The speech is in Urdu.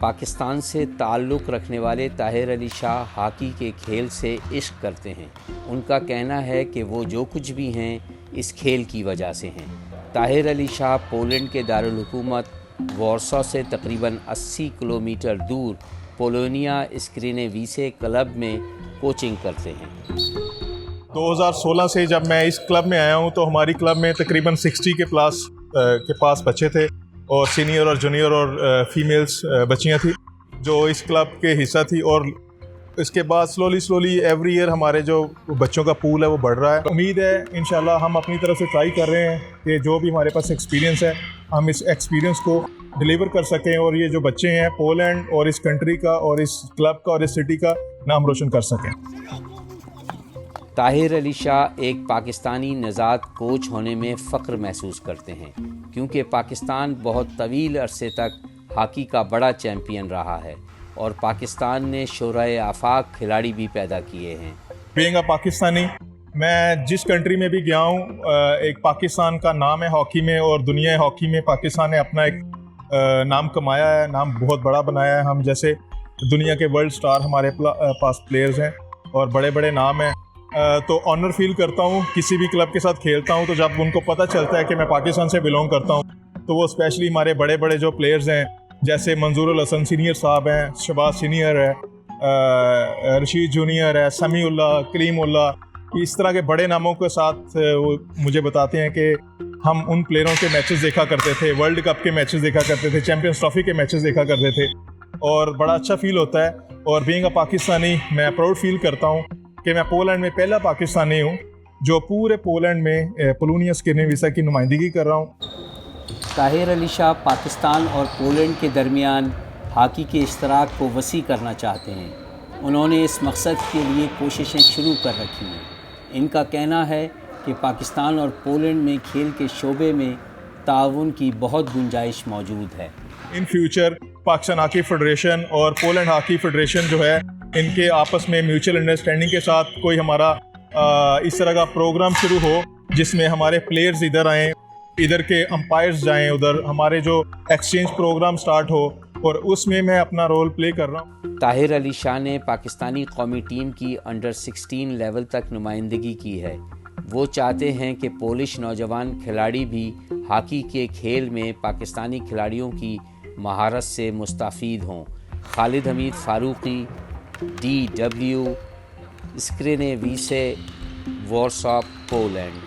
پاکستان سے تعلق رکھنے والے طاہر علی شاہ ہاکی کے کھیل سے عشق کرتے ہیں۔ ان کا کہنا ہے کہ وہ جو کچھ بھی ہیں اس کھیل کی وجہ سے ہیں۔ طاہر علی شاہ پولینڈ کے دارالحکومت وارسا سے تقریباً 80 کلومیٹر دور پولونیا اسکرینیویسے کلب میں کوچنگ کرتے ہیں۔ 2016 سے جب میں اس کلب میں آیا ہوں تو ہماری کلب میں تقریباً 60 کے پاس بچے تھے، اور سینئر اور جونیئر اور فیمیلز بچیاں تھیں جو اس کلب کے حصہ تھی، اور اس کے بعد سلولی ایوری ایئر ہمارے جو بچوں کا پول ہے وہ بڑھ رہا ہے۔ امید ہے انشاءاللہ ہم اپنی طرف سے ٹرائی کر رہے ہیں کہ جو بھی ہمارے پاس ایکسپیرینس ہے ہم اس ایکسپیرینس کو ڈیلیور کر سکیں، اور یہ جو بچے ہیں پولینڈ اور اس کنٹری کا اور اس کلب کا اور اس سٹی کا نام روشن کر سکیں۔ طاہر علی شاہ ایک پاکستانی نژاد کوچ ہونے میں فخر محسوس کرتے ہیں، کیونکہ پاکستان بہت طویل عرصے تک ہاکی کا بڑا چیمپئن رہا ہے اور پاکستان نے شورائے آفاق کھلاڑی بھی پیدا کیے ہیں۔ بینگ اے پاکستانی، میں جس کنٹری میں بھی گیا ہوں ایک پاکستان کا نام ہے ہاکی میں، اور دنیا ہاکی میں پاکستان نے اپنا ایک نام کمایا ہے، نام بہت بڑا بنایا ہے۔ ہم جیسے دنیا کے ورلڈ سٹار ہمارے پاس پلیئرز ہیں اور بڑے بڑے نام ہیں، تو آنر فیل کرتا ہوں کسی بھی کلب کے ساتھ کھیلتا ہوں تو جب ان کو پتہ چلتا ہے کہ میں پاکستان سے بلونگ کرتا ہوں، تو وہ اسپیشلی ہمارے بڑے بڑے جو پلیئرز ہیں جیسے منظور الحسن سینئر صاحب ہیں، شہباز سینئر ہے، رشید جونیئر ہے، سمیع اللہ، کریم اللہ، اس طرح کے بڑے ناموں کے ساتھ وہ مجھے بتاتے ہیں کہ ہم ان پلیئروں کے میچز دیکھا کرتے تھے، ورلڈ کپ کے میچز دیکھا کرتے تھے، چیمپئنز ٹرافی کے میچز دیکھا کرتے تھے، اور بڑا اچھا فیل ہوتا ہے۔ اور بینگ اے پاکستانی، میں پراؤڈ فیل کرتا ہوں کہ میں پولینڈ میں پہلا پاکستانی ہوں جو پورے پولینڈ میں پولونیا اسکرینیویسا کی نمائندگی کر رہا ہوں۔ طاہر علی شاہ پاکستان اور پولینڈ کے درمیان ہاکی کے اشتراک کو وسیع کرنا چاہتے ہیں۔ انہوں نے اس مقصد کے لیے کوششیں شروع کر رکھی ہیں۔ ان کا کہنا ہے کہ پاکستان اور پولینڈ میں کھیل کے شعبے میں تعاون کی بہت گنجائش موجود ہے۔ In future Pakistan hockey federation اور پولینڈ ہاکی فیڈریشن جو ہے، ان کے آپس میں میوچل انڈرسٹینڈنگ کے ساتھ کوئی ہمارا اس طرح کا پروگرام شروع ہو جس میں ہمارے پلیئرز ادھر آئیں، ادھر کے امپائرز جائیں ادھر، ہمارے جو ایکسچینج پروگرام سٹارٹ ہو، اور اس میں میں اپنا رول پلے کر رہا ہوں۔ طاہر علی شاہ نے پاکستانی قومی ٹیم کی انڈر 16 لیول تک نمائندگی کی ہے۔ وہ چاہتے ہیں کہ پولش نوجوان کھلاڑی بھی ہاکی کے کھیل میں پاکستانی کھلاڑیوں کی مہارت سے مستفید ہوں۔ خالد حمید فاروقی، DW اسکرینیویسے، وارسا، پولینڈ۔